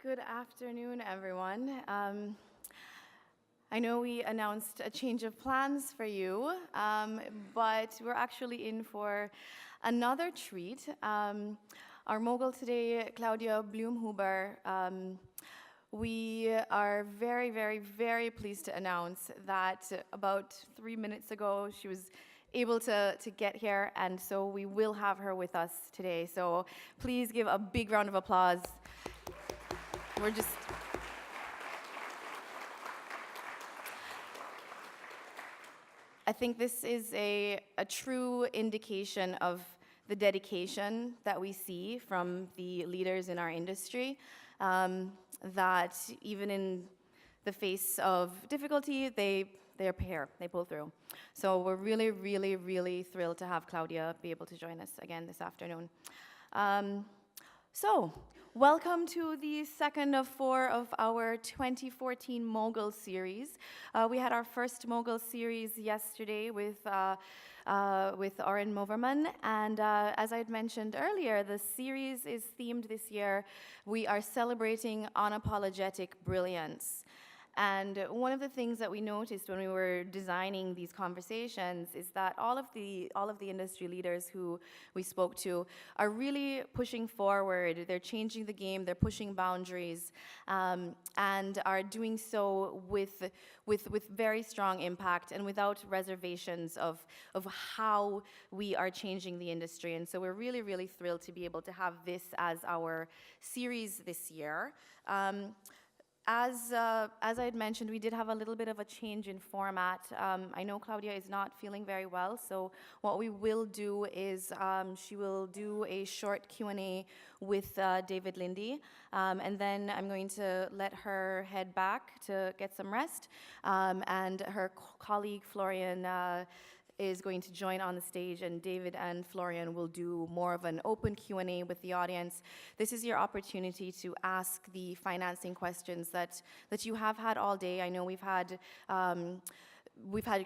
Good afternoon, everyone. I know we announced a change of plans for you, but we're actually in for another treat. Our mogul today, Claudia Bluemhuber, we are very, very, very pleased to announce that about 3 minutes ago, she was able to get here, and so we will have her with us today. So please give a big round of applause. I think this is a true indication of the dedication that we see from the leaders in our industry, that even in the face of difficulty, they're here, they pull through. So we're really, really, really thrilled to have Claudia be able to join us again this afternoon. Welcome to the second of 4 of our 2014 Mogul series. We had our first Mogul series yesterday with Oren Moverman, and as I had mentioned earlier, the series is themed this year. We are celebrating unapologetic brilliance. And one of the things that we noticed when we were designing these conversations is that all of the industry leaders who we spoke to are really pushing forward. They're changing the game, they're pushing boundaries, and are doing so with very strong impact and without reservations of how we are changing the industry. And so we're really, really thrilled to be able to have this as our series this year. As I had mentioned, we did have a little bit of a change in format. I know Claudia is not feeling very well, so what we will do is she will do a short Q&A with David Lindy, and then I'm going to let her head back to get some rest, and her colleague Florian is going to join on the stage, and David and Florian will do more of an open Q&A with the audience. This is your opportunity to ask the financing questions that you have had all day. I know we've had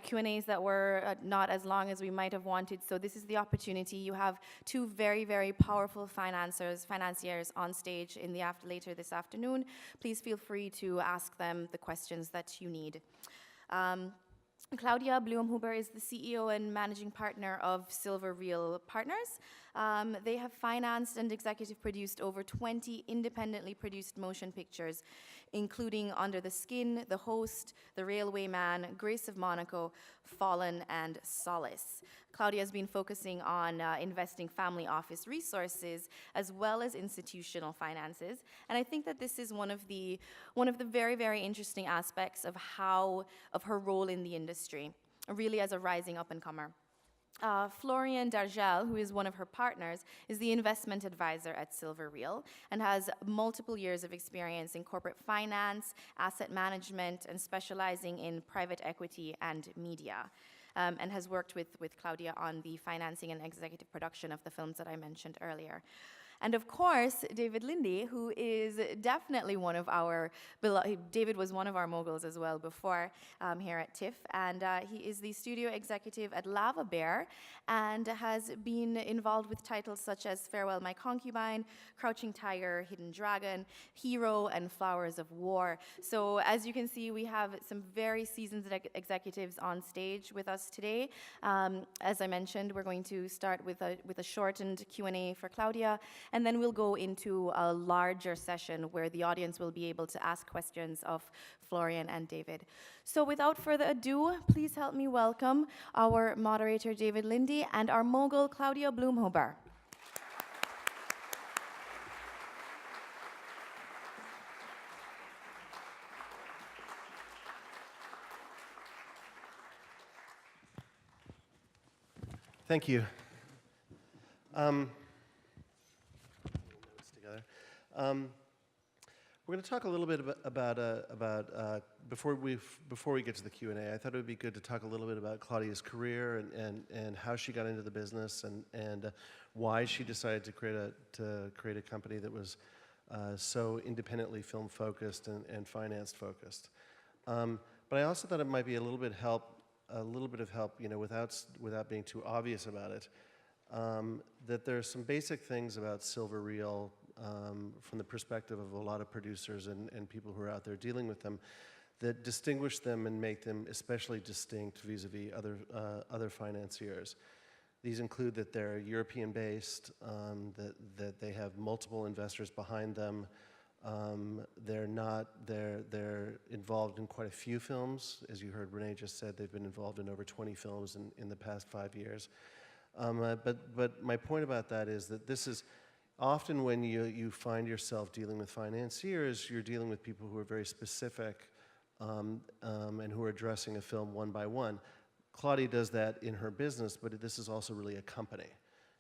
Q&As that were not as long as we might have wanted, so this is the opportunity. You have 2 very, very powerful financiers on stage later this afternoon. Please feel free to ask them the questions that you need. Claudia Bluemhuber is the CEO and managing partner of Silver Reel Partners. They have financed and executive produced over 20 independently produced motion pictures, including Under the Skin, The Host, The Railway Man, Grace of Monaco, Fallen, and Solace. Claudia has been focusing on investing family office resources as well as institutional finances, and I think that this is one of the very, very interesting aspects of her role in the industry, really as a rising up-and-comer. Florian Dargel, who is one of her partners, is the investment advisor at Silver Reel and has multiple years of experience in corporate finance, asset management, and specializing in private equity and media, and has worked with Claudia on the financing and executive production of the films that I mentioned earlier. And of course, David Lindy, who is definitely David was one of our moguls as well before here at TIFF, and he is the studio executive at Lava Bear and has been involved with titles such as Farewell My Concubine, Crouching Tiger, Hidden Dragon, Hero, and Flowers of War. So as you can see, we have some very seasoned executives on stage with us today. As I mentioned, we're going to start with a shortened Q&A for Claudia, and then we'll go into a larger session where the audience will be able to ask questions of Florian and David. So without further ado, please help me welcome our moderator, David Lindy, and our mogul, Claudia Bluemhuber. Thank you. We're going to talk a little bit about before we get to the Q&A. I thought it would be good to talk a little bit about Claudia's career and how she got into the business and why she decided to create a company that was so independently film focused and finance focused. But I also thought it might be a little bit of help, you know, without being too obvious about it. That there's some basic things about Silver Reel from the perspective of a lot of producers and people who are out there dealing with them, that distinguish them and make them especially distinct vis-a-vis other financiers. These include that they're European-based, that they have multiple investors behind them. They're involved in quite a few films. As you heard Renee just said, they've been involved in over 20 films in the past 5 years. But my point about that is that this is often when you find yourself dealing with financiers, you're dealing with people who are very specific and who are addressing a film one by one. Claudia does that in her business, but this is also really a company.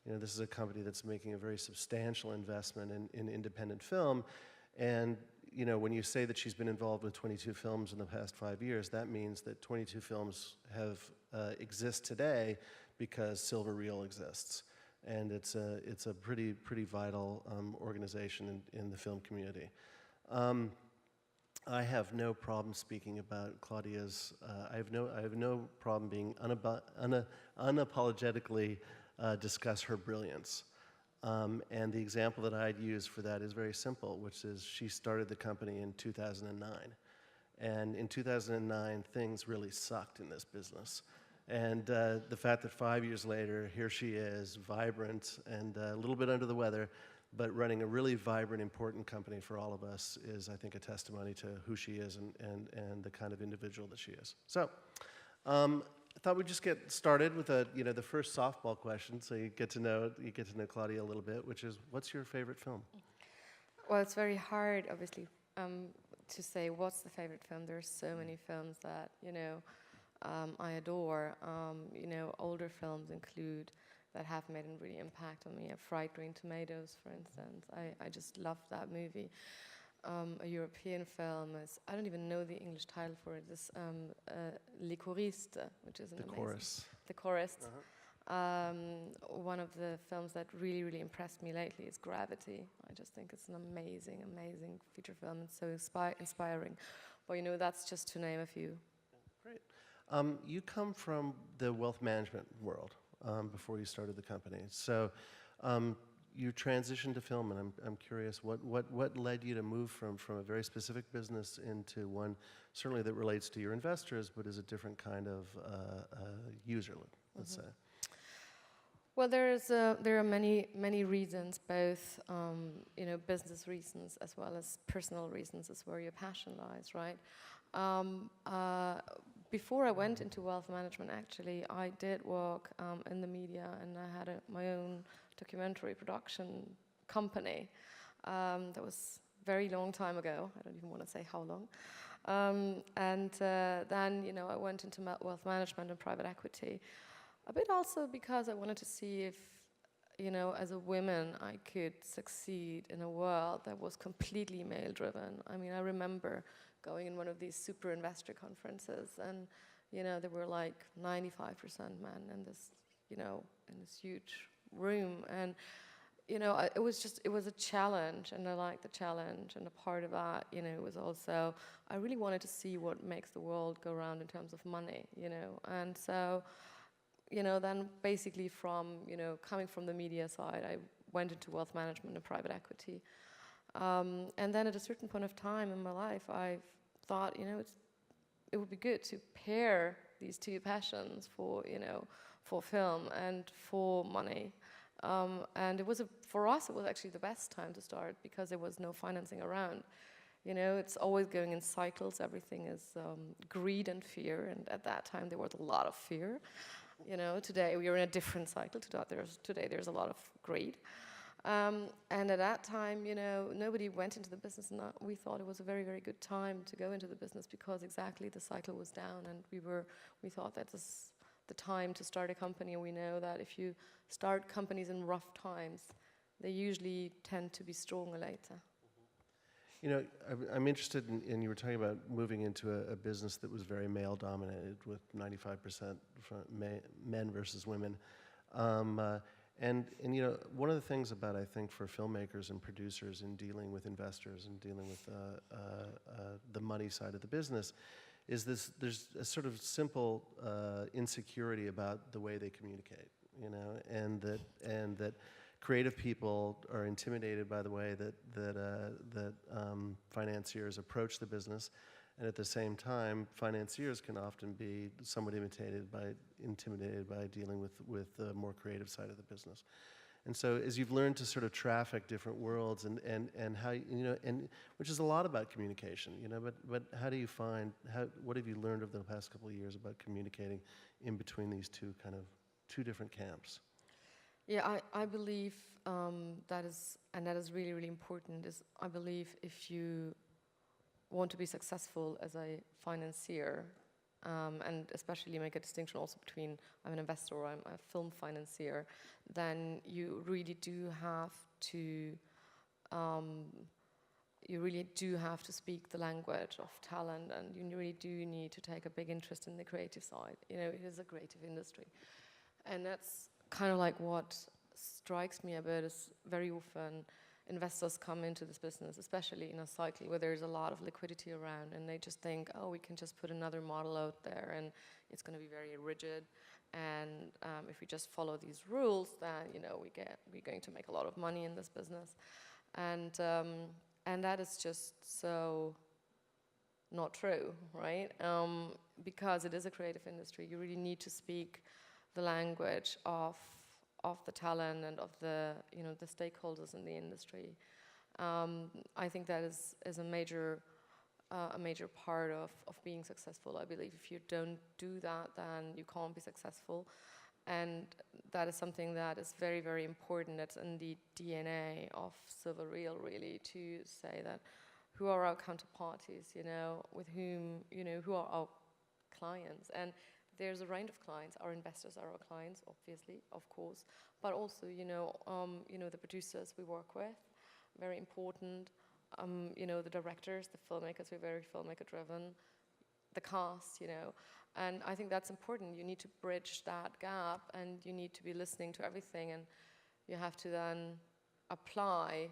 You know, this is a company that's making a very substantial investment in independent film. And, you know, when you say that she's been involved with 22 films in the past 5 years, that means that 22 films exist today because Silver Reel exists. And it's a pretty vital organization in the film community. I have no problem speaking about Claudia's. I have no problem being unapologetically discuss her brilliance. And the example that I'd use for that is very simple, which is she started the company in 2009. And in 2009, things really sucked in this business. And the fact that 5 years later, here she is, vibrant and a little bit under the weather, but running a really vibrant, important company for all of us is, I think, a testimony to who she is and the kind of individual that she is. So, I thought we'd just get started with the first softball question, so you get to know Claudia a little bit, which is, what's your favorite film? Well, it's very hard, obviously, to say what's the favorite film. There's so many films that I adore. Older films include that have made a really impact on me. Fried Green Tomatoes, for instance. I just love that movie. A European film is, I don't even know the English title for it, is Les Choristes, which is an amazing... Chorus. The Chorus. One of the films that really, really impressed me lately is Gravity. I just think it's an amazing, amazing feature film and so inspiring. But that's just to name a few. Great. You come from the wealth management world. Before you started the company. So you transitioned to film, and I'm curious, what led you to move from a very specific business into one certainly that relates to your investors, but is a different kind of user, let's say? Well, there are many reasons, both business reasons as well as personal reasons. Is where your passion lies, right? Before I went into wealth management, actually, I did work in the media, and I had my own documentary production company. That was a very long time ago. I don't even want to say how long. Then, I went into wealth management and private equity. A bit also because I wanted to see if, as a woman, I could succeed in a world that was completely male-driven. I mean, I remember going in one of these super investor conferences, and there were like 95% men in this, in this huge room, and it was a challenge, and I liked the challenge, and a part of that, was also I really wanted to see what makes the world go round in terms of money, and so, then basically from coming from the media side, I went into wealth management and private equity. And then at a certain point of time in my life, I thought, it would be good to pair these two passions for film and for money. And for us, it was actually the best time to start because there was no financing around. It's always going in cycles. Everything is greed and fear. And at that time, there was a lot of fear. Today we are in a different cycle. Today there's a lot of greed. And at that time, nobody went into the business, and we thought it was a very, very good time to go into the business because exactly the cycle was down, and we thought that this is the time to start a company. And we know that if you start companies in rough times, they usually tend to be stronger later. I'm interested in you were talking about moving into a business that was very male-dominated with 95% men versus women. And one of the things about, I think, for filmmakers and producers in dealing with investors and dealing with the money side of the business is there's a sort of simple insecurity about the way they communicate, and that creative people are intimidated by the way that financiers approach the business, and at the same time, financiers can often be somewhat intimidated by dealing with the more creative side of the business. And so, as you've learned to sort of traffic different worlds, and how and which is a lot about communication, but how do you find what have you learned over the past couple of years about communicating in between these two different camps? Yeah, I believe that is really, really important. I believe if you want to be successful as a financier, and especially make a distinction also between I'm an investor or I'm a film financier, then you really do have to speak the language of talent, and you really do need to take a big interest in the creative side. It is a creative industry, and that's kind of like what strikes me a bit is very often investors come into this business, especially in a cycle where there's a lot of liquidity around, and they just think, oh, we can just put another model out there and it's going to be very rigid, and if we just follow these rules, then we're going to make a lot of money in this business, and that is just so not true, right? Because it is a creative industry, you really need to speak the language of the talent and of the stakeholders in the industry. I think that is a major part of being successful. I believe if you don't do that, then you can't be successful, and that is something that is very, very important. That's in the DNA of Silver Reel, really, to say that who are our counterparties, with whom, who are our clients, and there's a range of clients. Our investors are our clients, obviously, of course, but also, the producers we work with, very important. The directors, the filmmakers, we're very filmmaker-driven. The cast, and I think that's important. You need to bridge that gap, and you need to be listening to everything, and you have to then apply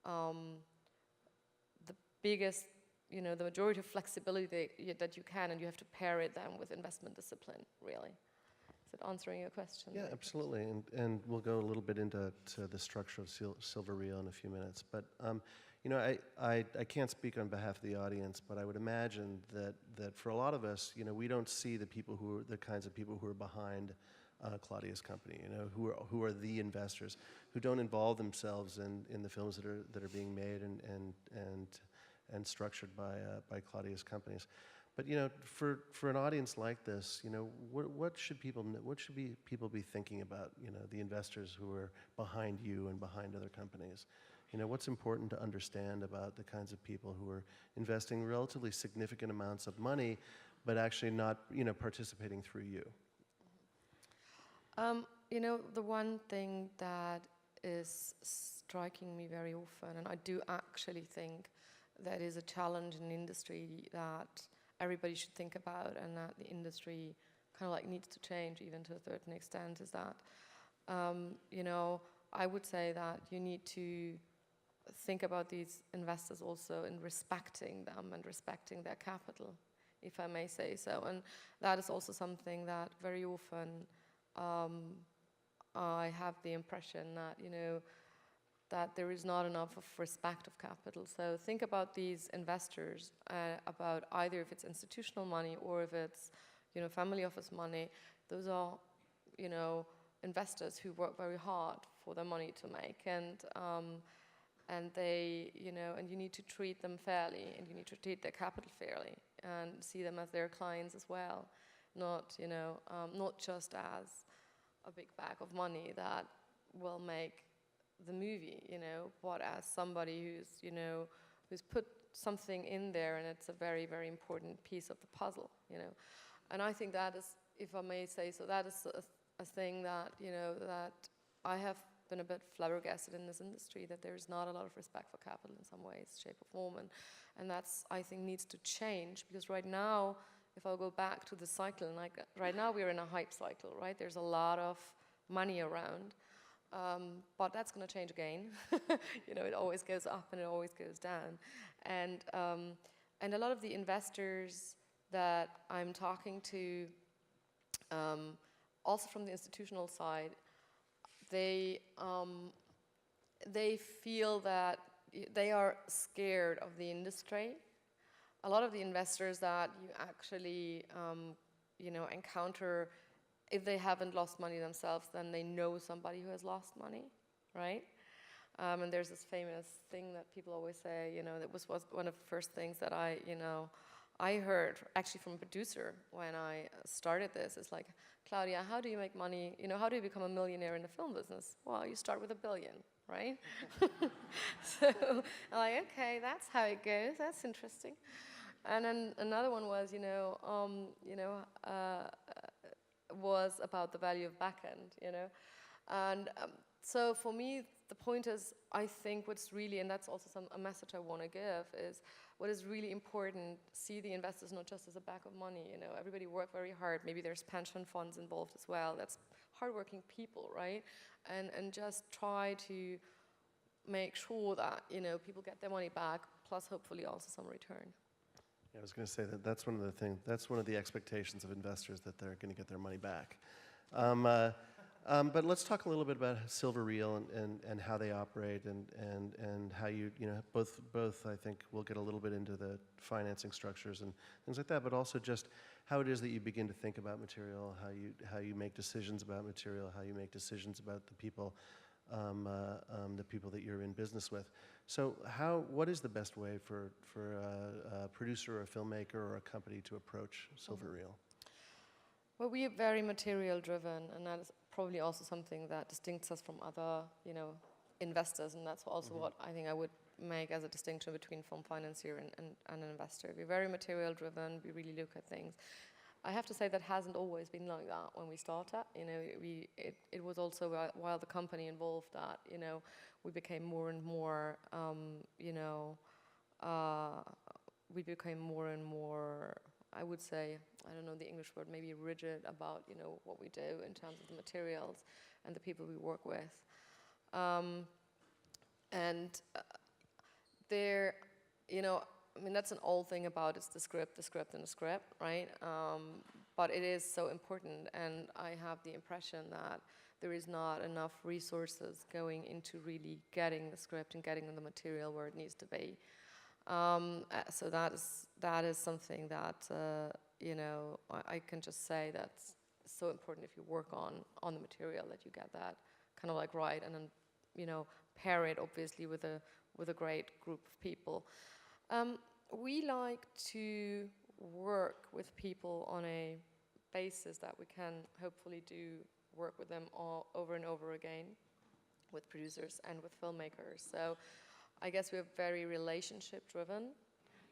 the biggest. The majority of flexibility that you can, and you have to pair it then with investment discipline, really. Is it answering your question? Yeah, absolutely. And we'll go a little bit into the structure of Silver Reel in a few minutes. But, I can't speak on behalf of the audience, but I would imagine that for a lot of us, we don't see the kinds of people who are behind Claudia's company, who are the investors, who don't involve themselves in the films that are being made and structured by Claudia's companies. But for an audience like this, what should people be thinking about? The investors who are behind you and behind other companies. What's important to understand about the kinds of people who are investing relatively significant amounts of money, but actually not participating through you. The one thing that is striking me very often, and I do actually think that is a challenge in the industry that everybody should think about, and that the industry kind of needs to change even to a certain extent, is that, I would say that you need to think about these investors also in respecting them and respecting their capital, if I may say so. And that is also something that very often I have the impression that, that there is not enough of respect of capital. So think about these investors, about either if it's institutional money or if it's, family office money. Those are, investors who work very hard for their money to make, and they, and you need to treat them fairly, and you need to treat their capital fairly, and see them as their clients as well, not, not just as a big bag of money that will make the movie, but as somebody who's put something in there, and it's a very, very important piece of the puzzle, And I think that is, if I may say so, that is a thing that, that I have been a bit flabbergasted in this industry, that there is not a lot of respect for capital in some ways, shape or form, and that's, I think, needs to change, because right now, if I go back to the cycle, right now we're in a hype cycle, right? There's a lot of money around. But that's going to change again. It always goes up and it always goes down. And a lot of the investors that I'm talking to, also from the institutional side, they feel that they are scared of the industry. A lot of the investors that you actually, encounter, if they haven't lost money themselves, then they know somebody who has lost money, right? And there's this famous thing that people always say, that was one of the first things that I heard actually from a producer when I started this. It's like, Claudia, how do you make money? How do you become a millionaire in the film business? Well, you start with $1 billion, right? So I'm like, okay, that's how it goes. That's interesting. And then another one was, was about the value of backend, And so for me, the point is, I think what's really, and that's also a message I want to give, is what is really important, see the investors not just as a bag of money, everybody work very hard. Maybe there's pension funds involved as well. That's hardworking people, right? And just try to make sure that, people get their money back, plus hopefully also some return. Yeah, I was going to say that's one of the things. That's one of the expectations of investors, that they're going to get their money back. But let's talk a little bit about Silver Reel and how they operate and how you both I think we'll get a little bit into the financing structures and things like that, but also just how it is that you begin to think about material, how you make decisions about material, how you make decisions about the people that you're in business with. So what is the best way for a producer or a filmmaker or a company to approach Silver Reel? Well, we are very material driven, and that is probably also something that distincts us from other, investors, and that's also what I think I would make as a distinction between film financier and an investor. We're very material driven. We really look at things. I have to say that hasn't always been like that when we started. It was also while the company involved that, we became more and more, we became more and more, I would say, I don't know the English word, maybe rigid about, what we do in terms of the materials and the people we work with. There, that's an old thing about it's the script, and the script, right? But it is so important, and I have the impression that there is not enough resources going into really getting the script and getting the material where it needs to be. So that is something that I can just say that's so important if you work on the material, that you get that kind of like right, and then pair it obviously with a great group of people. We like to work with people on a basis that we can hopefully do work with them all over and over again, with producers and with filmmakers. So I guess we're very relationship driven,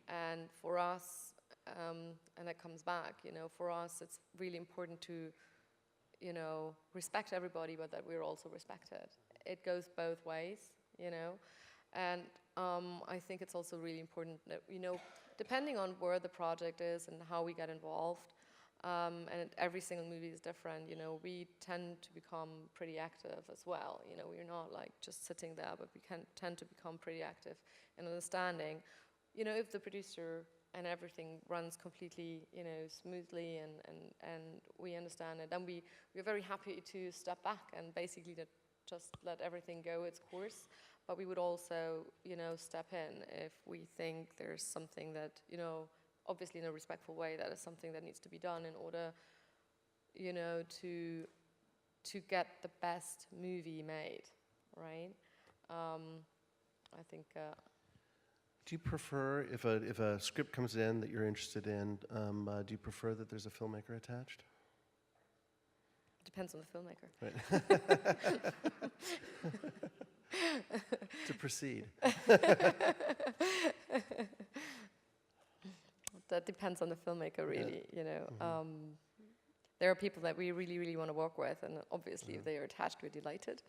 and for us, and that comes back, for us it's really important to, respect everybody, but that we're also respected. It goes both ways, and I think it's also really important that, depending on where the project is and how we get involved, and every single movie is different, we tend to become pretty active as well. We're not like just sitting there, but we can tend to become pretty active in understanding, if the producer and everything runs completely, smoothly and we understand it, then we're very happy to step back and basically just let everything go its course. But we would also, step in if we think there's something that, obviously in a respectful way, that is something that needs to be done in order, to get the best movie made, right? I think. Do you prefer, if a script comes in that you're interested in, do you prefer that there's a filmmaker attached? Depends on the filmmaker. Right. To proceed. That depends on the filmmaker, really. There are people that we really, really want to work with, and obviously, if they are attached, we're delighted.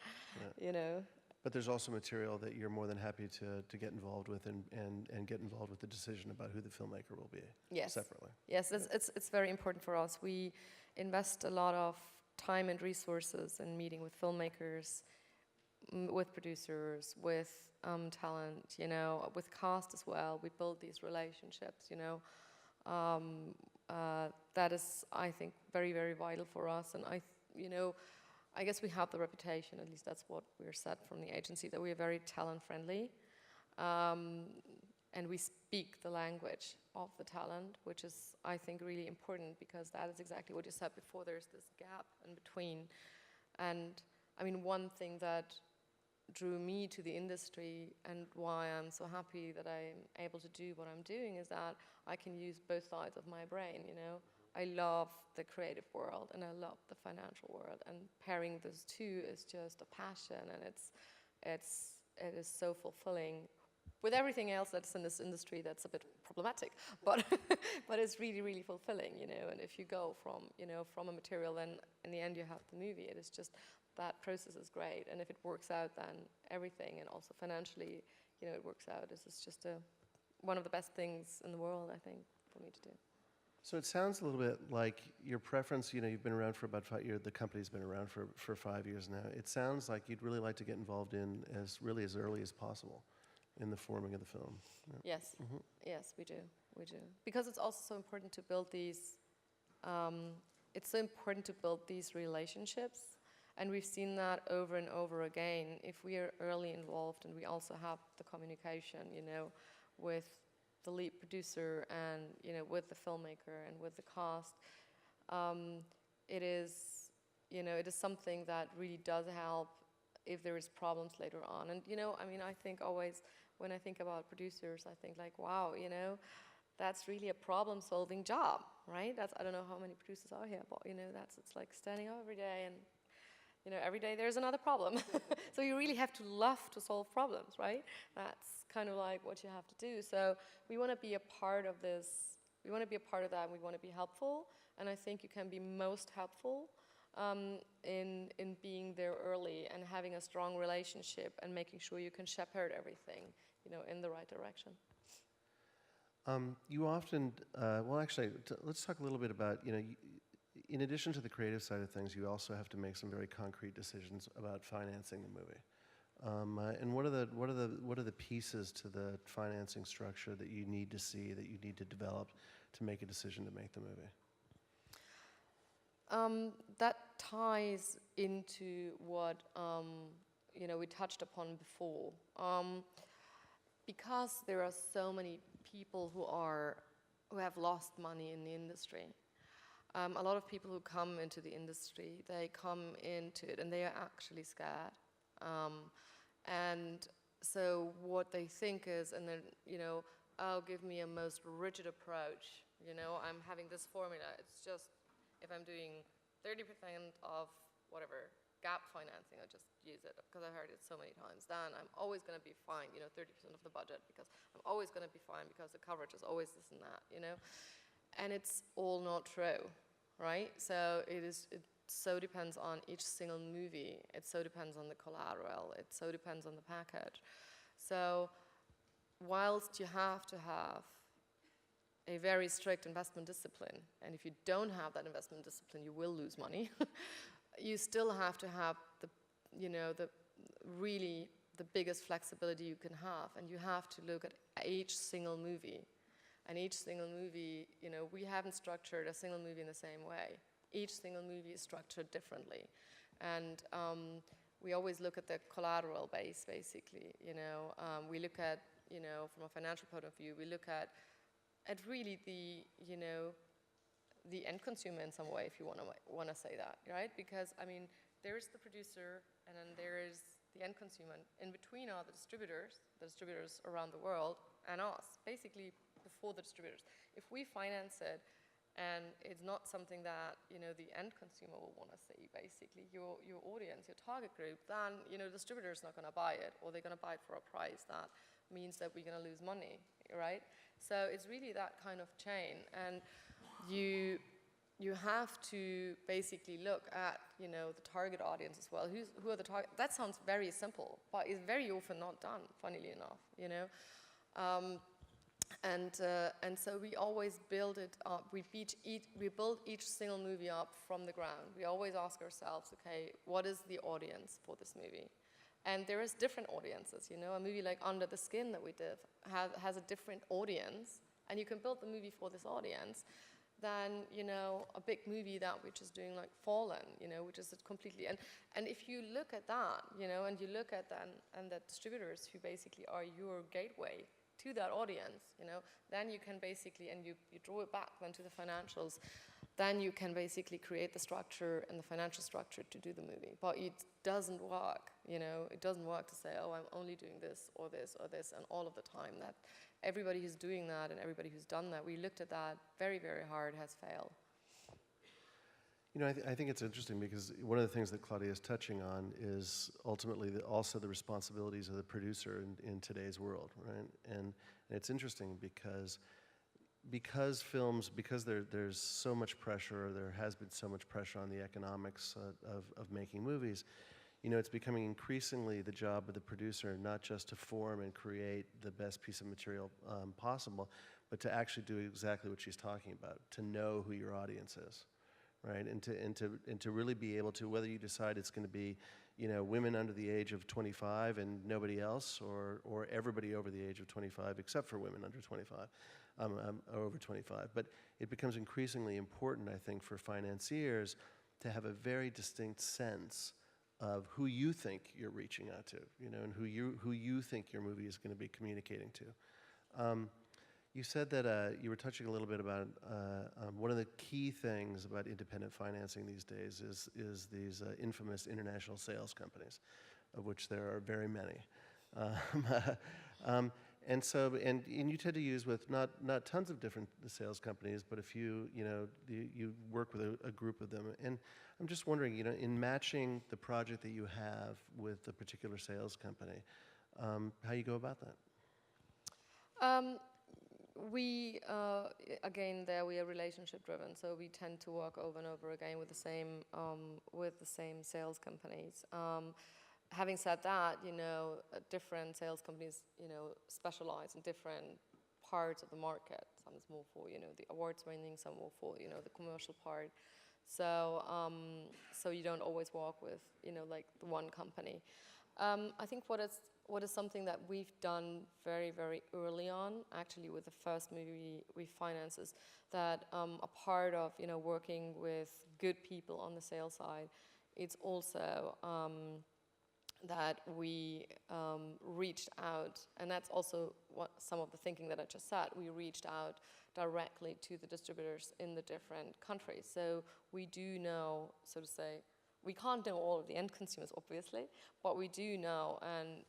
But there's also material that you're more than happy to get involved with and get involved with the decision about who the filmmaker will be. Yes. Separately. Yes, it's very important for us. We invest a lot of time and resources in meeting with filmmakers, with producers, with talent, with cast as well. We build these relationships, that is, I think, very, very vital for us. And I guess we have the reputation, at least that's what we're said from the agency, that we are very talent friendly. And we speak the language of the talent, which is, I think, really important, because that is exactly what you said before. There's this gap in between. And I mean, one thing that drew me to the industry and why I'm so happy that I'm able to do what I'm doing is that I can use both sides of my brain, you know. I love the creative world and I love the financial world, and pairing those two is just a passion, and it is so fulfilling. With everything else that's in this industry that's a bit problematic, but but it's really, really fulfilling, you know. And if you go from, you know, from a material, then in the end you have the movie. It is just, that process is great, and if it works out, then everything, and also financially, you know, it works out. This is just one of the best things in the world, I think, for me to do. So it sounds a little bit like your preference, you know, you've been around for about 5 years, the company's been around for 5 years now. It sounds like you'd really like to get involved in as early as possible in the forming of the film. Yeah. Yes, yes, we do. Because it's also so important to build these, relationships. And we've seen that over and over again. If we are early involved and we also have the communication, you know, with the lead producer and, you know, with the filmmaker and with the cast, it is, you know, it is something that really does help if there is problems later on. And, you know, I mean, I think always when I think about producers, I think like, wow, you know, that's really a problem-solving job, right? I don't know how many producers are here, but, you know, it's like standing up every day and, you know, every day there's another problem. So you really have to love to solve problems, right? That's kind of like what you have to do. So we want to be a part of this. We want to be a part of that, and we want to be helpful. And I think you can be most helpful in being there early and having a strong relationship and making sure you can shepherd everything, you know, in the right direction. You often, well, actually, let's talk a little bit about, you know, in addition to the creative side of things, you also have to make some very concrete decisions about financing the movie. And what are the pieces to the financing structure that you need to see, that you need to develop to make a decision to make the movie? That ties into what you know, we touched upon before. Because there are so many people who have lost money in the industry. A lot of people who come into the industry, they come into it and they are actually scared. And so what they think is, and then, you know, oh, give me a most rigid approach. You know, I'm having this formula. It's just, if I'm doing 30% of whatever, gap financing, I'll just use it because I heard it so many times. Then I'm always going to be fine, you know, 30% of the budget, because I'm always going to be fine because the coverage is always this and that, you know. And it's all not true, right? So it so depends on each single movie. It so depends on the collateral. It so depends on the package. So whilst you have to have a very strict investment discipline, and if you don't have that investment discipline, you will lose money. You still have to have the, you know, the biggest flexibility you can have, and you have to look at each single movie. And each single movie, you know, we haven't structured a single movie in the same way. Each single movie is structured differently. And we always look at the collateral base, basically, you know. We look at, you know, from a financial point of view, we look at really the, you know, the end consumer in some way, if you want to say that, right? Because, I mean, there's the producer, and then there is the end consumer. In between are the distributors around the world, and us, basically before the distributors. If we finance it, and it's not something that, you know, the end consumer will want to see, basically, your audience, your target group, then, you know, the distributor's not going to buy it, or they're going to buy it for a price that means that we're going to lose money, right? So it's really that kind of chain, and you have to basically look at, you know, the target audience as well. Who are the target? That sounds very simple, but it's very often not done, funnily enough, you know. And so we always build it up. We build each single movie up from the ground. We always ask ourselves, okay, what is the audience for this movie? And there is different audiences, you know. A movie like Under the Skin that we did has a different audience, and you can build the movie for this audience. than, you know, a big movie that we're just doing like Fallen, you know, which is completely, and if you look at that, you know, and you look at that, and the distributors who basically are your gateway to that audience, you know, then you can basically, and you draw it back then to the financials, then you can basically create the structure and the financial structure to do the movie. But it doesn't work, you know, it doesn't work to say, oh, I'm only doing this or this or this, and all of the time. That everybody who's doing that and everybody who's done that, we looked at that very, very hard, has failed. You know, I think it's interesting because one of the things that Claudia is touching on is ultimately also the responsibilities of the producer in today's world, right? And it's interesting because there's so much pressure, or there has been so much pressure on the economics of making movies, you know, it's becoming increasingly the job of the producer not just to form and create the best piece of material possible, but to actually do exactly what she's talking about, to know who your audience is, right? And to really be able to, whether you decide it's going to be, you know, women under the age of 25 and nobody else, or everybody over the age of 25 except for women under 25. Over 25. But it becomes increasingly important, I think, for financiers to have a very distinct sense of who you think you're reaching out to, you know, and who you think your movie is going to be communicating to. You said that you were touching a little bit about one of the key things about independent financing these days is these infamous international sales companies, of which there are very many. And so, and you tend to use with not tons of different sales companies, but a few, you know, you work with a group of them. And I'm just wondering, you know, in matching the project that you have with a particular sales company, how you go about that? We, again, there we are relationship driven, so we tend to work over and over again with the same sales companies. Having said that, you know, different sales companies, you know, specialize in different parts of the market. Some is more for, you know, the awards winning, some more for, you know, the commercial part. So, so you don't always work with, you know, like the one company. I think what is something that we've done very, very early on, actually with the first movie we financed, is that a part of, you know, working with good people on the sales side, it's also that we reached out, and that's also what some of the thinking that I just said, we reached out directly to the distributors in the different countries. So we do know, so to say, we can't know all of the end consumers, obviously, but we do know, and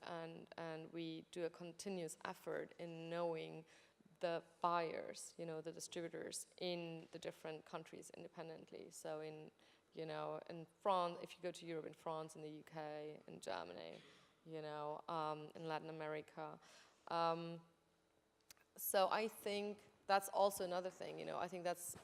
we do a continuous effort in knowing the buyers, you know, the distributors in the different countries independently. So in, you know, in France, if you go to Europe, in France, in the UK, in Germany, you know, in Latin America. So I think that's also another thing, you know, I think that's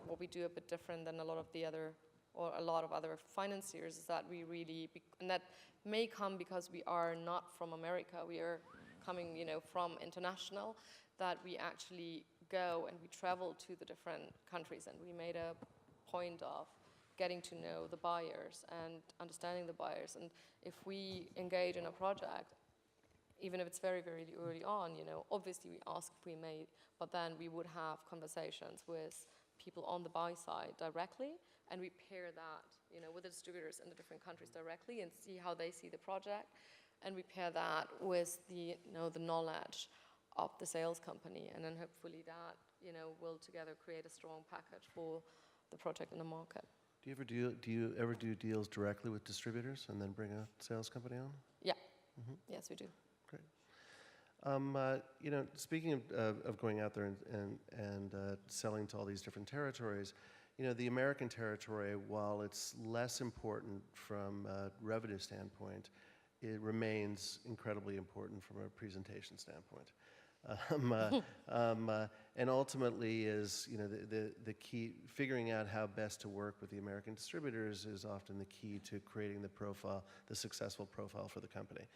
what we do a bit different than a lot of other financiers, is that we really, and that may come because we are not from America, we are coming, you know, from international, that we actually go and we travel to the different countries, and we made a point of getting to know the buyers and understanding the buyers. And if we engage in a project, even if it's very, very early on, you know, obviously we ask if we may, but then we would have conversations with people on the buy side directly, and we pair that, you know, with the distributors in the different countries directly and see how they see the project, and we pair that with the, you know, the knowledge of the sales company, and then hopefully that, you know, will together create a strong package for the project in the market. Do you ever do deals directly with distributors and then bring a sales company on? Yeah. Mm-hmm. Yes, we do. Great. You know, speaking of going out there and selling to all these different territories, you know, the American territory, while it's less important from a revenue standpoint, it remains incredibly important from a presentation standpoint. And ultimately is, you know, the key, figuring out how best to work with the American distributors is often the key to creating the profile, the successful profile for the company.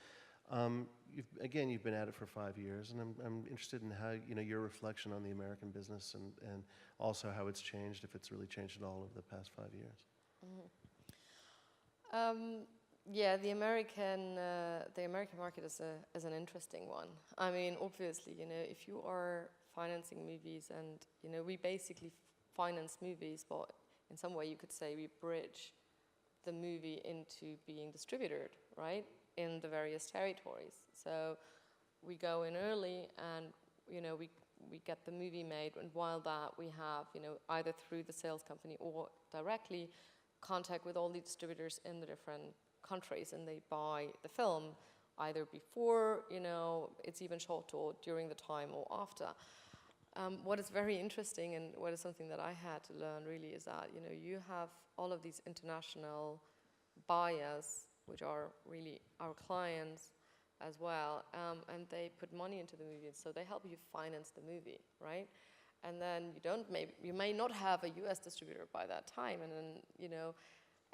You've been at it for 5 years, and I'm interested in how, you know, your reflection on the American business and also how it's changed, if it's really changed at all over the past 5 years. Mm-hmm. Yeah, the American market is an interesting one. I mean, obviously, you know, if you are financing movies, and you know, we basically finance movies, but in some way you could say we bridge the movie into being distributed, right, in the various territories. So we go in early and, we get the movie made, and while that we have, either through the sales company or directly, contact with all the distributors in the different countries, and they buy the film either before, it's even shot, or during the time or after. What is very interesting, and what is something that I had to learn really, is that, you have all of these international buyers, which are really our clients as well, and they put money into the movie, so they help you finance the movie, right? And then you may not have a US distributor by that time, and then,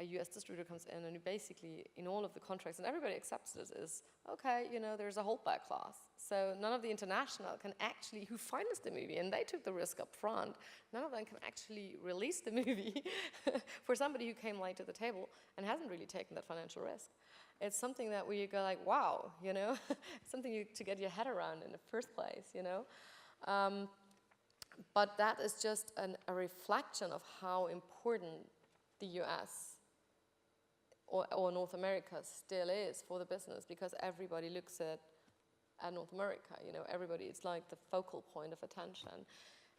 a US distributor comes in, and you basically, in all of the contracts, and everybody accepts this, is, okay, there's a holdback clause. So none of the international can actually, who financed the movie, and they took the risk up front, none of them can actually release the movie for somebody who came late to the table and hasn't really taken that financial risk. It's something that we go like, wow, something to get your head around in the first place, But that is just a reflection of how important the US or North America still is for the business, because everybody looks at North America, everybody, it's like the focal point of attention.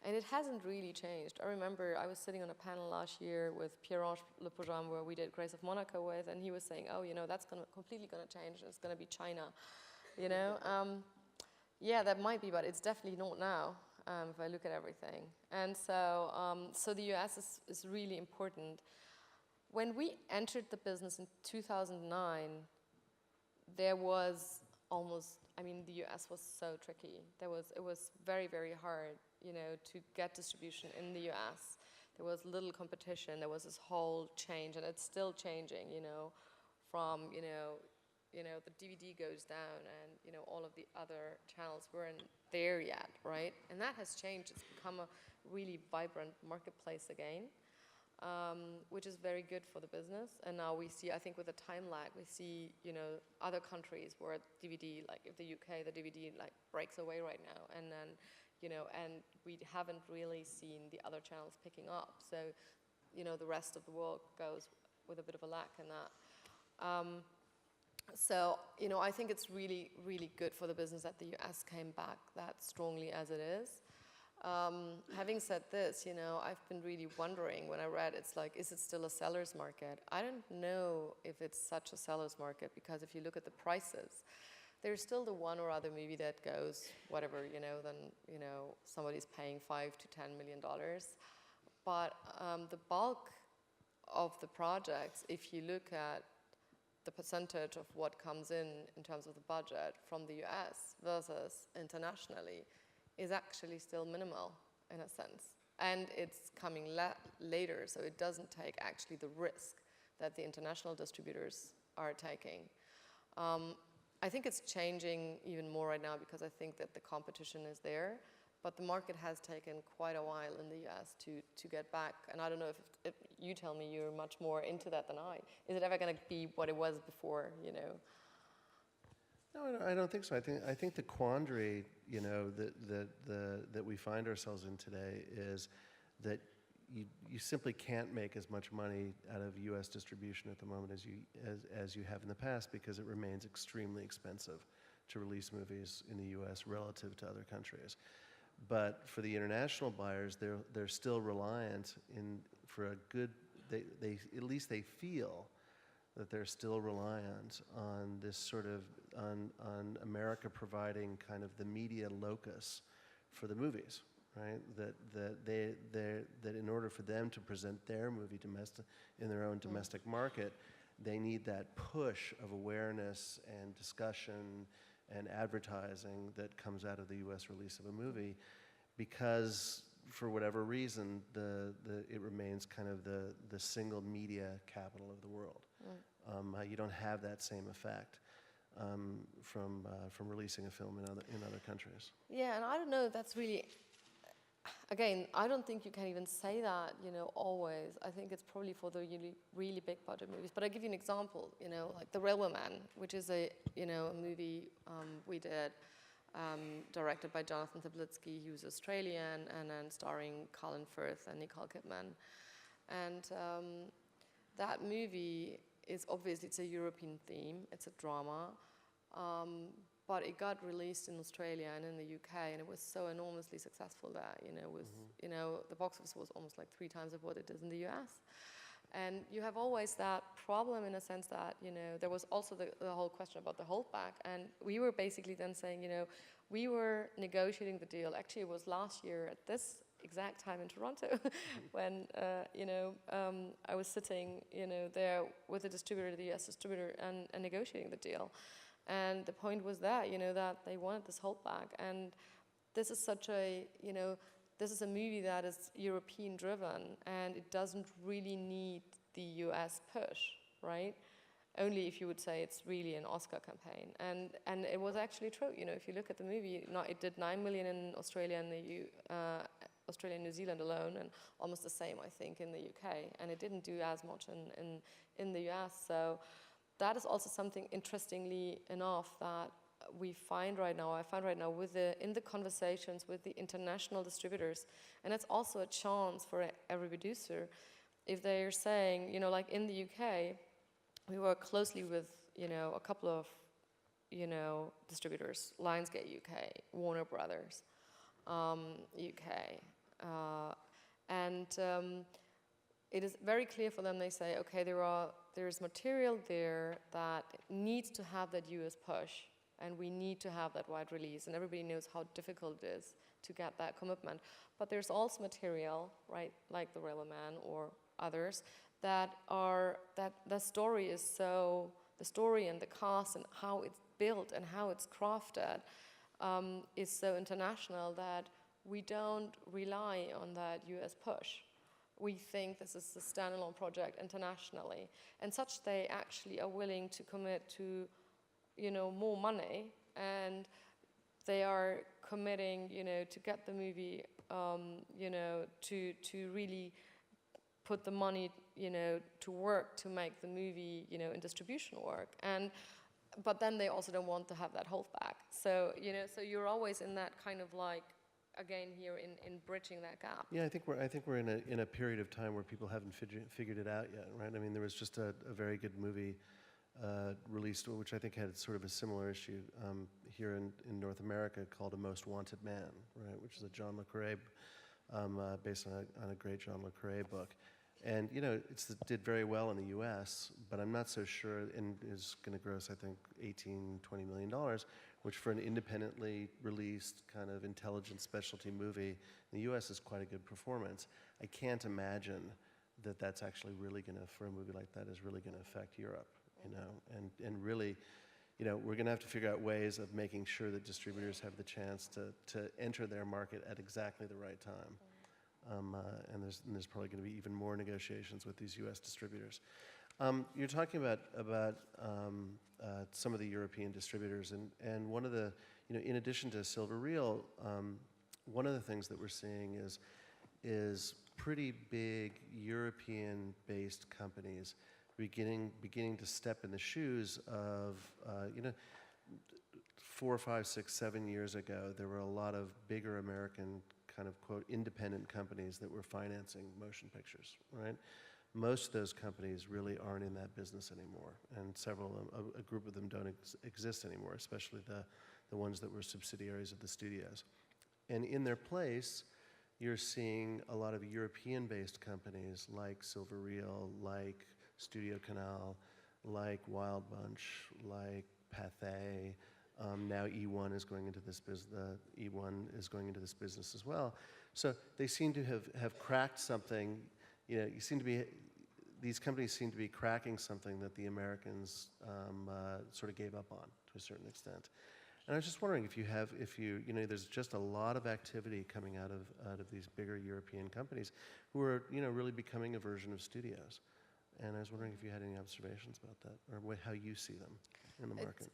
And it hasn't really changed. I remember I was sitting on a panel last year with Pierre-Ange Le Poujam, where we did Grace of Monaco with, and he was saying, oh, that's completely going to change, it's going to be China, Yeah, that might be, but it's definitely not now, if I look at everything. And so the US is really important. When we entered the business in 2009, there was the US was so tricky. It was very, very hard, to get distribution in the US. There was little competition. There was this whole change, and it's still changing, from, the DVD goes down, and, all of the other channels weren't there yet, right? And that has changed. It's become a really vibrant marketplace again. Which is very good for the business. And now we see, I think with the time lag, we see, other countries where DVD, like if the UK, the DVD like breaks away right now. And then, and we haven't really seen the other channels picking up. So, the rest of the world goes with a bit of a lack in that. So, I think it's really, really good for the business that the US came back that strongly as it is. Having said this, I've been really wondering when I read, it's like, is it still a seller's market? I don't know if it's such a seller's market, because if you look at the prices, there's still the one or other movie that goes whatever, then, somebody's paying $5 to $10 million. But the bulk of the projects, if you look at the percentage of what comes in terms of the budget from the US versus internationally, is actually still minimal in a sense. And it's coming later, so it doesn't take actually the risk that the international distributors are taking. I think it's changing even more right now, because I think that the competition is there, but the market has taken quite a while in the US to get back. And I don't know if you tell me you're much more into that than I. Is it ever going to be what it was before, No, I don't think so. I think the quandary, that we find ourselves in today is that you simply can't make as much money out of U.S. distribution at the moment as you have in the past, because it remains extremely expensive to release movies in the U.S. relative to other countries. But for the international buyers, they're still reliant for a good. They at least they feel that they're still reliant on this sort of, on America providing kind of the media locus for the movies, right? That in order for them to present their movie in their own domestic market, they need that push of awareness and discussion and advertising that comes out of the US release of a movie, because for whatever reason, it remains kind of the single media capital of the world. You don't have that same effect from releasing a film in other countries. Yeah, and I don't know if that's really, again, I don't think you can even say that, always. I think it's probably for the really, really big budget movies. But I'll give you an example, like The Railway Man, which is a movie we did. directed by Jonathan Zablitsky, he was Australian, and then starring Colin Firth and Nicole Kidman. And that movie is obviously, it's a European theme, it's a drama, but it got released in Australia and in the UK, and it was so enormously successful that, the box office was almost like 3 times of what it is in the US. And you have always that problem in a sense that, there was also the whole question about the holdback. And we were basically then saying, we were negotiating the deal. Actually, it was last year at this exact time in Toronto when, I was sitting, there with the distributor, the US distributor, and negotiating the deal. And the point was that, that they wanted this holdback. And this is such a, this is a movie that is European driven, and it doesn't really need the US push, right? Only if you would say it's really an Oscar campaign. And it was actually true. If you look at the movie, it did 9 million in Australia and Australia and New Zealand alone, and almost the same, I think, in the UK. And it didn't do as much in the US. So that is also something, interestingly enough, that I find right now in the conversations with the international distributors, and it's also a chance for every producer, if they're saying, like in the UK, we work closely with, a couple of, distributors, Lionsgate UK, Warner Brothers, UK, and it is very clear for them. They say, okay, there's material there that needs to have that US push, and we need to have that wide release, and everybody knows how difficult it is to get that commitment. But there's also material, right, like The Railway Man or others, that the story and the cast and how it's built and how it's crafted is so international that we don't rely on that US push. We think this is a standalone project internationally, and such they actually are willing to commit to more money, and they are committing, to get the movie, to really put the money, to work to make the movie, in distribution work. But then they also don't want to have that holdback. So, so you're always in that kind of like, again here in bridging that gap. Yeah, I think we're in a period of time where people haven't figured it out yet, right? I mean, there was just a very good movie released, which I think had sort of a similar issue here in North America, called A Most Wanted Man, right? Which is a John le Carré, based on a great John le Carré book. And, it did very well in the US, but I'm not so sure, and is going to gross, I think, $18–20 million, which for an independently released kind of intelligent specialty movie in the US is quite a good performance. I can't imagine that that's actually really going to, for a movie like that, is really going to affect Europe. And really, we're going to have to figure out ways of making sure that distributors have the chance to enter their market at exactly the right time. And there's probably going to be even more negotiations with these U.S. distributors. You're talking about some of the European distributors, and one of the, in addition to Silver Reel, one of the things that we're seeing is pretty big European-based companies beginning to step in the shoes of, 4, 5, 6, 7 years ago, there were a lot of bigger American kind of, quote, independent companies that were financing motion pictures, right? Most of those companies really aren't in that business anymore, and a group of them don't exist anymore, especially the ones that were subsidiaries of the studios. And in their place, you're seeing a lot of European-based companies like Silver Reel, like Studio Canal, like Wild Bunch, like Pathé. Now E1 is going into this business. E1 is going into this business as well. So they seem to have cracked something. These companies seem to be cracking something that the Americans sort of gave up on to a certain extent. And I was just wondering there's just a lot of activity coming out of these bigger European companies who are really becoming a version of studios. And I was wondering if you had any observations about that, or how you see them in the market.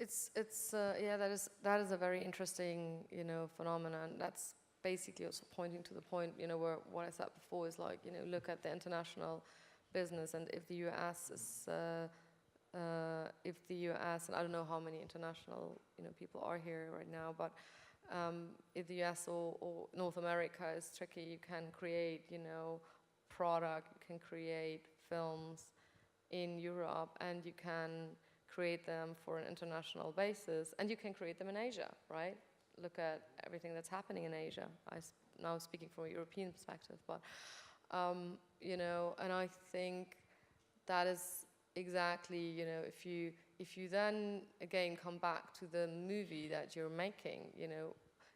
That is a very interesting phenomenon. That's basically also pointing to the point where what I said before is like look at the international business, and if the US is if the US, and I don't know how many international people are here right now, but if the US or North America is tricky, you can create product, you can create films in Europe, and you can create them for an international basis, and you can create them in Asia, right? Look at everything that's happening in Asia. Now speaking from a European perspective, but and I think that is exactly, if you then again come back to the movie that you're making,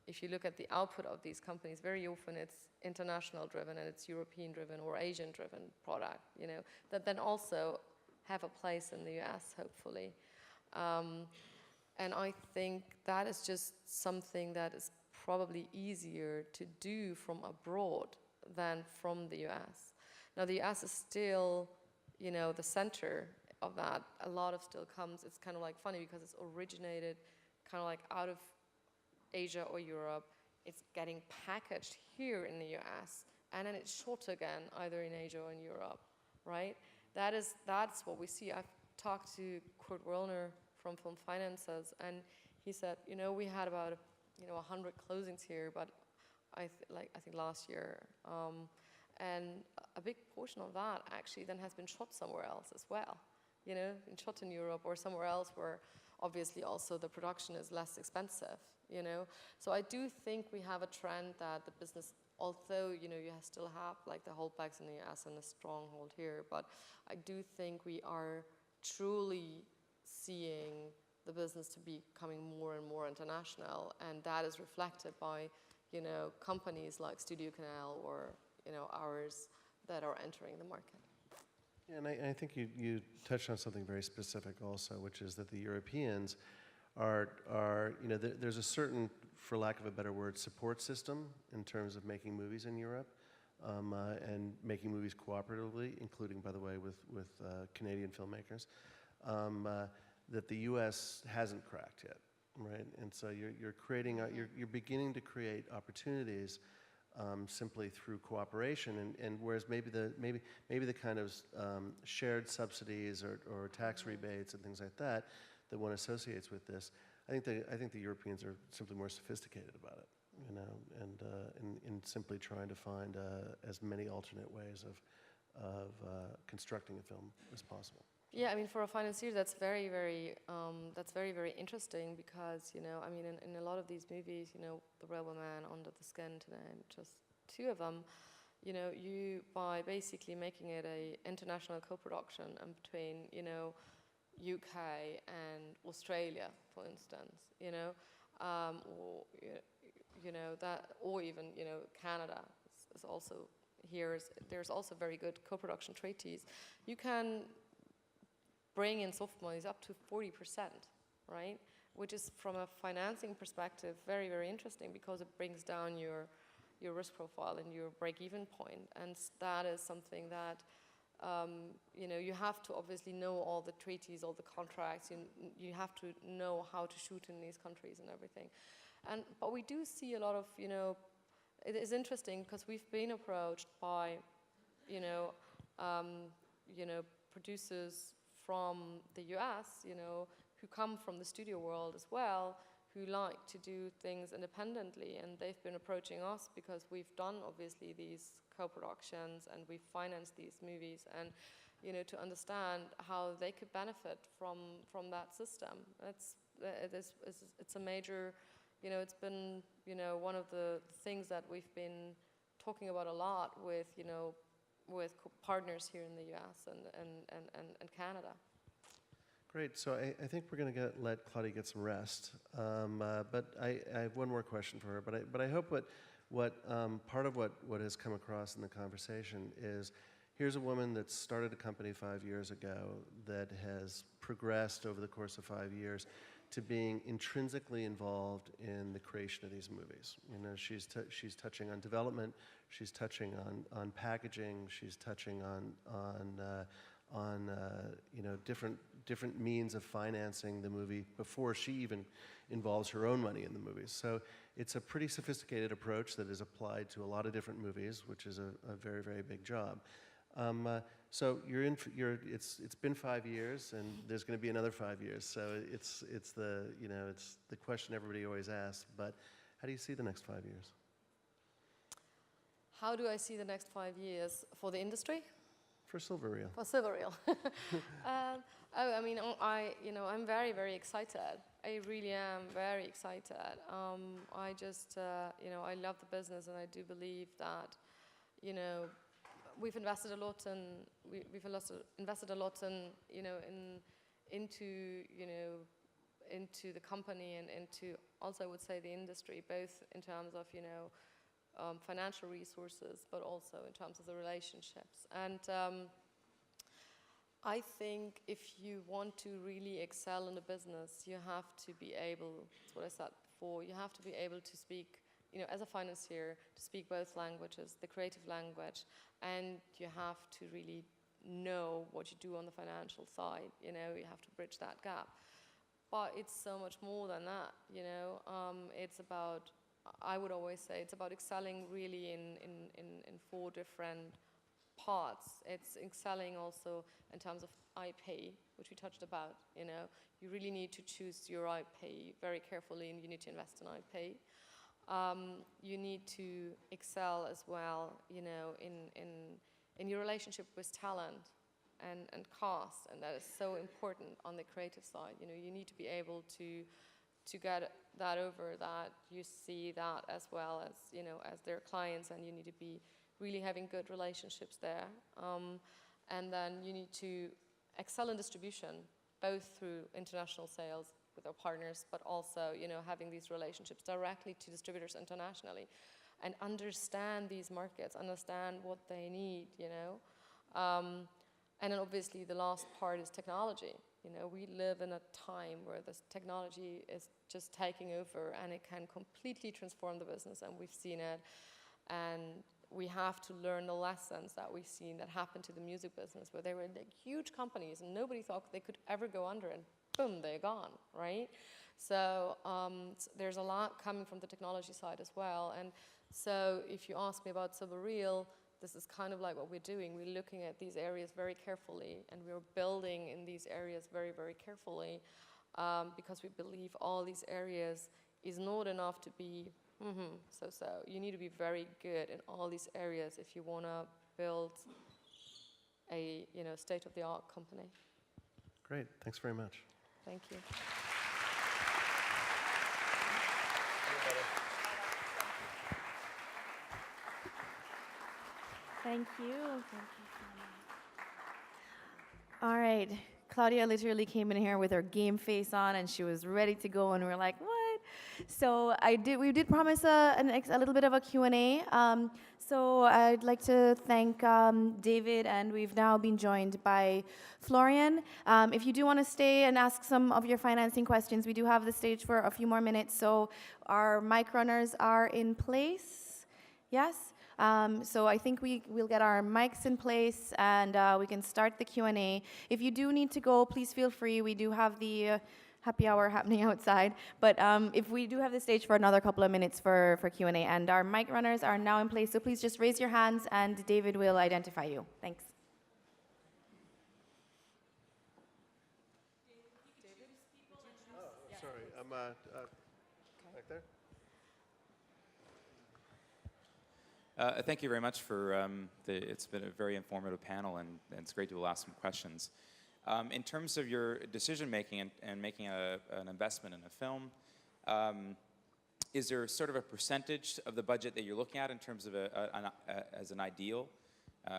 if you look at the output of these companies, very often it's international driven and it's European driven or Asian driven product, that then also have a place in the US, hopefully. And I think that is just something that is probably easier to do from abroad than from the US. Now the US is still, the center of that. A lot of still comes, it's kind of like funny because it's originated kind of like out of Asia or Europe. It's getting packaged here in the US, and then it's shot again either in Asia or in Europe, right? That's what we see. I've talked to Kurt Werner from Film Financiers, and he said, we had about 100 closings here, but I think last year, and a big portion of that actually then has been shot somewhere else as well, been shot in Europe or somewhere else where obviously also the production is less expensive, So I do think we have a trend that the business, although you still have like the holdbacks in the US and a stronghold here, but I do think we are truly seeing the business to be becoming more and more international, and that is reflected by companies like Studio Canal or ours that are entering the market. Yeah, and I think you touched on something very specific also, which is that the Europeans are there's a certain, for lack of a better word, support system in terms of making movies in Europe, and making movies cooperatively, including, by the way, with Canadian filmmakers, that the U.S. hasn't cracked yet, right? And so you're beginning to create opportunities simply through cooperation, and whereas maybe the kind of shared subsidies or tax rebates and things like that one associates with this, I think the Europeans are simply more sophisticated about it, and in simply trying to find as many alternate ways of constructing a film as possible. Yeah, I mean, for a financier, that's very, very interesting because, in a lot of these movies, The Rebel Man, Under the Skin, to name just two of them, you, by basically making it a international co-production between, UK and Australia, for instance, or even, Canada is also here. There's also very good co-production treaties. You can bring in soft monies up to 40%, right? Which is, from a financing perspective, very, very interesting because it brings down your risk profile and your break-even point. And that is something that, you have to obviously know all the treaties, all the contracts. You have to know how to shoot in these countries and everything. But we do see a lot of, it is interesting because we've been approached by, producers from the US, who come from the studio world as well, who like to do things independently, and they've been approaching us because we've done obviously these co-productions and we've financed these movies, and to understand how they could benefit from that system. It's a major, it's been one of the things that we've been talking about a lot with with partners here in the US and Canada. Great. So I think we're going to let Claudia get some rest. But I have one more question for her. But I hope what part of what has come across in the conversation is, here's a woman that started a company 5 years ago that has progressed over the course of 5 years to being intrinsically involved in the creation of these movies. She's touching on development, she's touching on packaging, she's touching on different means of financing the movie before she even involves her own money in the movies. So it's a pretty sophisticated approach that is applied to a lot of different movies, which is a very, very big job. So you're in. It's been 5 years, and there's going to be another 5 years. So it's the it's the question everybody always asks. But how do you see the next 5 years? How do I see the next 5 years for the industry? For Silver Reel. For Silver Reel. I mean, I'm very, very excited. I really am very excited. I just, I love the business, and I do believe that, we've invested a lot in, invested a lot in, into the company and into also, I would say, the industry, both in terms of, financial resources, but also in terms of the relationships. And I think if you want to really excel in a business, you have to be able, that's what I said before, you have to be able to speak, as a financier, to speak both languages, the creative language, and you have to really know what you do on the financial side, you have to bridge that gap. But it's so much more than that, it's about, I would always say, it's about excelling really in 4 different parts. It's excelling also in terms of IP, which we touched about, You really need to choose your IP very carefully, and you need to invest in IP. You need to excel as well, in your relationship with talent and cast, and that is so important on the creative side. You need to be able to get that over, that you see that as well as, as their clients, and you need to be really having good relationships there. And then you need to excel in distribution, both through international sales with our partners, but also, having these relationships directly to distributors internationally, and understand these markets, understand what they need, And then obviously the last part is technology. We live in a time where this technology is just taking over, and it can completely transform the business, and we've seen it. And we have to learn the lessons that we've seen that happened to the music business, where they were like huge companies and nobody thought they could ever go under, and boom, they're gone, right? So there's a lot coming from the technology side as well. And so if you ask me about Silver Reel, this is kind of like what we're doing. We're looking at these areas very carefully, and we're building in these areas very, very carefully, because we believe all these areas is not enough to be so. You need to be very good in all these areas if you want to build a state-of-the-art company. Great, thanks very much. Thank you. Thank you. Thank you so much. All right. Claudia literally came in here with her game face on, and she was ready to go, and we're like, what? So we did promise a little bit of a Q&A. So I'd like to thank David, and we've now been joined by Florian. If you do want to stay and ask some of your financing questions, we do have the stage for a few more minutes. So our mic runners are in place. Yes? So I think we'll get our mics in place, and we can start the Q&A. If you do need to go, please feel free. We do have the happy hour happening outside. But if we do have the stage for another couple of minutes for Q&A, and our mic runners are now in place, so please just raise your hands, and David will identify you. Thanks. Oh, sorry, I'm back there. Thank you very much for it's been a very informative panel, and it's great to ask some questions. In terms of your decision making and making an investment in a film, is there sort of a percentage of the budget that you're looking at in terms of as an ideal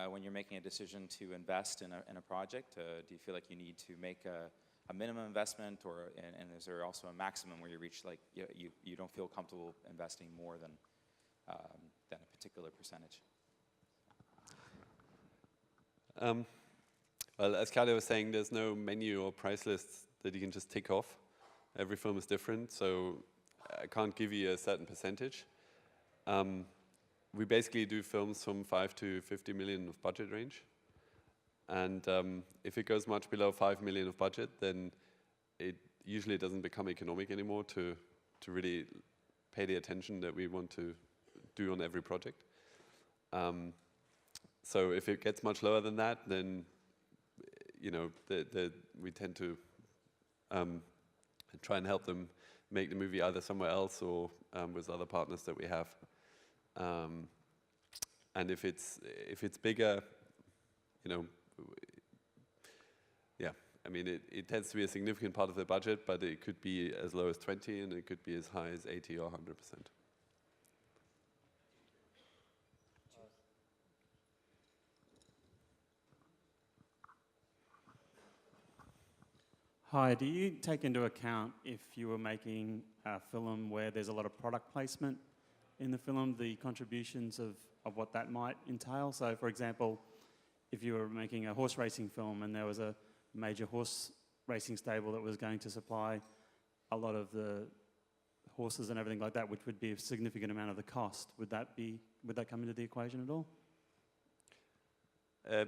when you're making a decision to invest in a project? Do you feel like you need to make a minimum investment, and is there also a maximum where you reach, like, you don't feel comfortable investing more than a particular percentage? Well, as Claudia was saying, there's no menu or price list that you can just tick off. Every film is different, so I can't give you a certain percentage. We basically do films from 5 to 50 million of budget range. And if it goes much below 5 million of budget, then it usually doesn't become economic anymore to really pay the attention that we want to do on every project. So if it gets much lower than that, then we tend to try and help them make the movie either somewhere else or with other partners that we have. And if it's bigger, I mean, it tends to be a significant part of the budget, but it could be as low as 20, and it could be as high as 80 or 100%. Hi, do you take into account if you were making a film where there's a lot of product placement in the film, the contributions of what that might entail? So, for example, if you were making a horse racing film and there was a major horse racing stable that was going to supply a lot of the horses and everything like that, which would be a significant amount of the cost, would that come into the equation at all?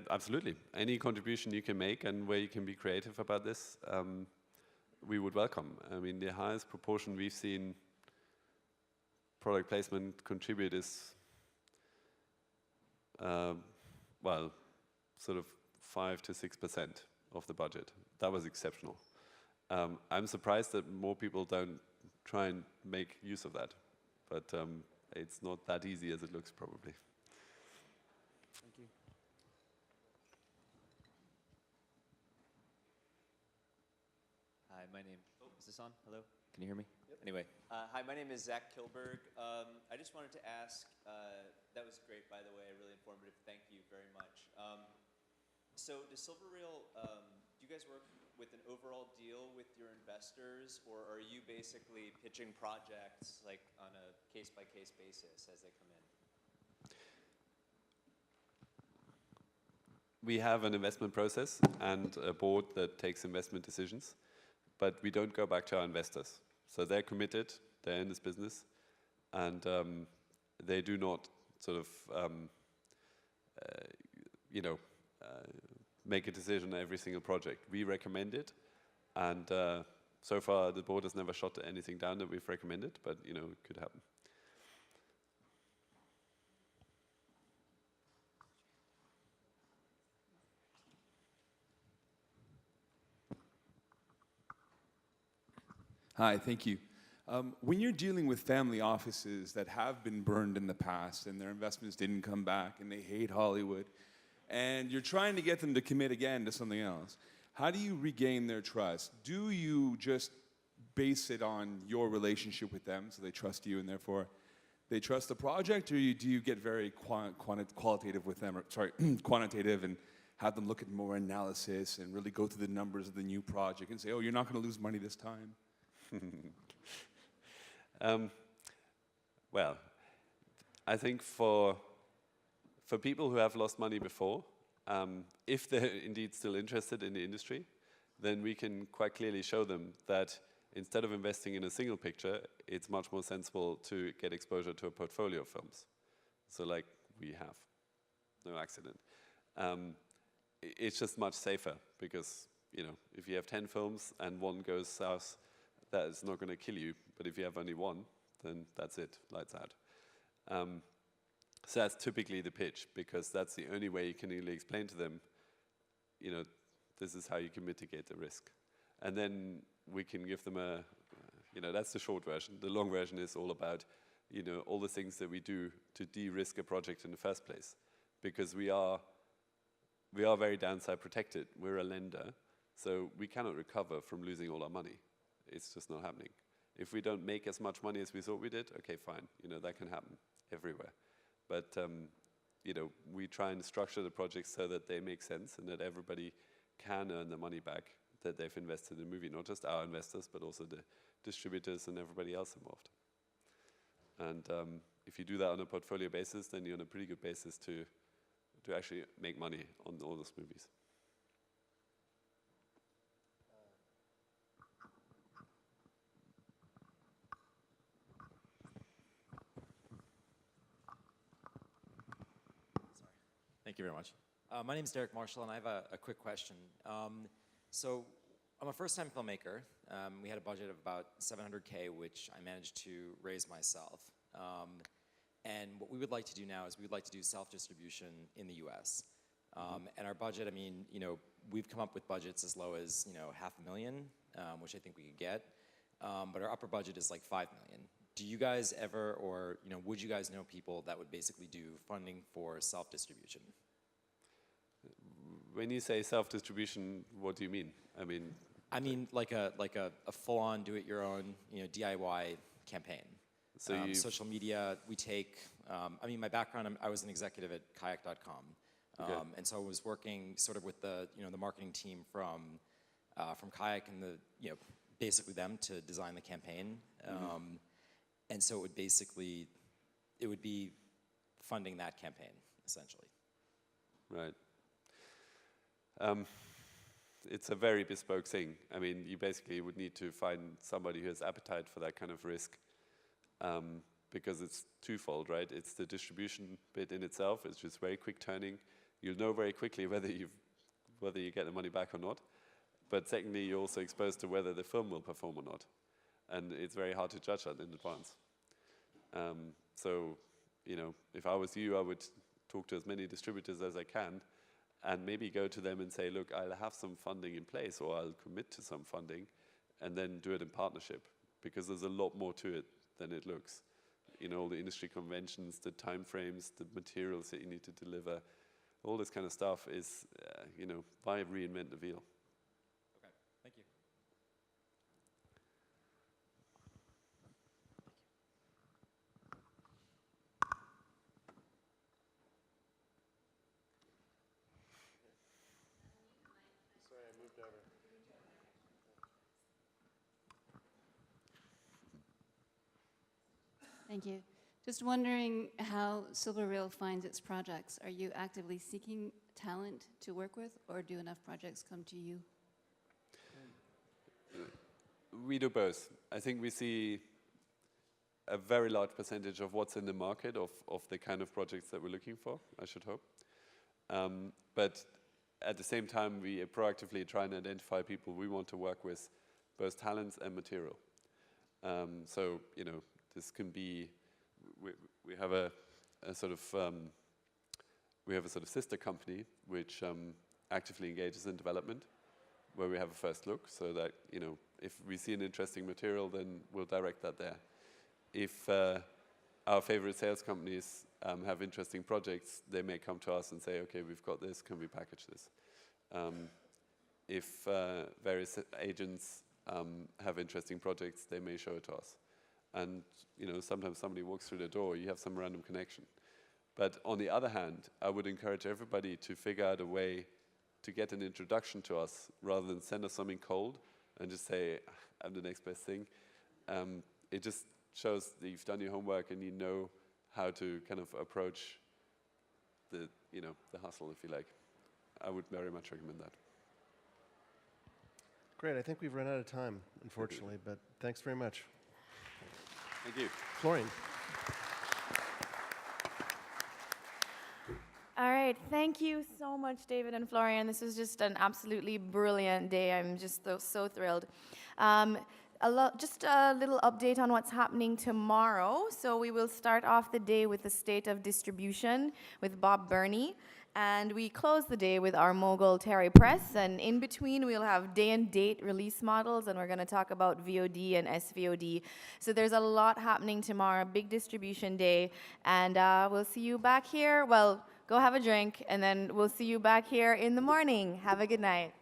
Absolutely. Any contribution you can make and where you can be creative about this, we would welcome. I mean, the highest proportion we've seen product placement contribute is, sort of 5 to 6% of the budget. That was exceptional. I'm surprised that more people don't try and make use of that, but it's not that easy as it looks, probably. Thank you. Hi, my name. Oh, is this on? Hello? Can you hear me? Yep. Anyway, hi, my name is Zach Kilberg. I just wanted to ask. That was great, by the way. Really informative. Thank you very much. So, does Silver Reel? Do you guys work with an overall deal with your investors, or are you basically pitching projects like on a case-by-case basis as they come in? We have an investment process and a board that takes investment decisions, but we don't go back to our investors. So they're committed, they're in this business, and they do not sort of, make a decision on every single project. We recommend it, and so far the board has never shot anything down that we've recommended, but it could happen. Hi, thank you. When you're dealing with family offices that have been burned in the past and their investments didn't come back and they hate Hollywood, and you're trying to get them to commit again to something else, how do you regain their trust? Do you just base it on your relationship with them so they trust you and therefore they trust the project, or do you get very qualitative with them, quantitative, and have them look at more analysis and really go through the numbers of the new project and say, oh, you're not going to lose money this time? Well, I think for people who have lost money before, if they're indeed still interested in the industry, then we can quite clearly show them that instead of investing in a single picture, it's much more sensible to get exposure to a portfolio of films. So like we have, no accident. It's just much safer because, if you have 10 films and one goes south, that is not going to kill you. But if you have only one, then that's it, lights out. So that's typically the pitch, because that's the only way you can really explain to them, this is how you can mitigate the risk. And then we can give them that's the short version. The long version is all about, all the things that we do to de-risk a project in the first place. Because we are very downside protected. We're a lender, so we cannot recover from losing all our money. It's just not happening. If we don't make as much money as we thought we did, okay, fine. That can happen everywhere. But, we try and structure the projects so that they make sense and that everybody can earn the money back that they've invested in the movie. Not just our investors, but also the distributors and everybody else involved. And if you do that on a portfolio basis, then you're on a pretty good basis to actually make money on all those movies. Thank you very much. My name is Derek Marshall, and I have a quick question. So I'm a first-time filmmaker. We had a budget of about $700K, which I managed to raise myself. And what we would like to do now is we would like to do self-distribution in the US. And our budget, I mean, you know, we've come up with budgets as low as, you know, $500,000, which I think we could get. But our upper budget is like $5 million. Do you guys ever, or, you know, would you guys know people that would basically do funding for self-distribution? When you say self-distribution, what do you mean? I mean, like a full-on do-it-your-own, you know, DIY campaign. So social media, we take, I mean, my background, I was an executive at kayak.com. Okay. And so I was working sort of with the, you know, the marketing team from Kayak and the, you know, basically them to design the campaign. And so it would basically, it would be funding that campaign, essentially. Right. It's a very bespoke thing. I mean, you basically would need to find somebody who has appetite for that kind of risk, because it's twofold, right? It's the distribution bit in itself. It's just very quick turning. You'll know very quickly whether you get the money back or not. But secondly, you're also exposed to whether the film will perform or not. And it's very hard to judge that in advance. So, you know, if I was you, I would talk to as many distributors as I can and maybe go to them and say, look, I'll have some funding in place, or I'll commit to some funding, and then do it in partnership, because there's a lot more to it than it looks. You know, all the industry conventions, the time frames, the materials that you need to deliver, all this kind of stuff is, you know, why reinvent the wheel? Okay, thank you. Sorry, I moved over. Thank you. Just wondering how Silver Reel finds its projects. Are you actively seeking talent to work with, or do enough projects come to you? We do both. I think we see a very large percentage of what's in the market of the kind of projects that we're looking for, I should hope. But at the same time, we proactively try and identify people we want to work with, both talents and material. So, you know, this can be, we have a sort of sister company which actively engages in development, where we have a first look, so that, you know, if we see an interesting material, then we'll direct that there. If our favorite sales companies have interesting projects, they may come to us and say, okay, we've got this, can we package this? If various agents have interesting projects, they may show it to us. And, you know, sometimes somebody walks through the door, you have some random connection. But on the other hand, I would encourage everybody to figure out a way to get an introduction to us, rather than send us something cold and just say, I'm the next best thing. It just shows that you've done your homework and you know how to kind of approach the, you know, the hustle, if you like. I would very much recommend that. Great, I think we've run out of time, unfortunately, but thanks very much. Thank you. Florian. All right, thank you so much, David and Florian. This was just an absolutely brilliant day. I'm just so thrilled. Just a little update on what's happening tomorrow. So we will start off the day with the state of distribution with Bob Burney. And we close the day with our mogul, Terry Press. And in between, we'll have day and date release models, and we're going to talk about VOD and SVOD. So there's a lot happening tomorrow, big distribution day. And we'll see you back here. Well, go have a drink, and then we'll see you back here in the morning. Have a good night.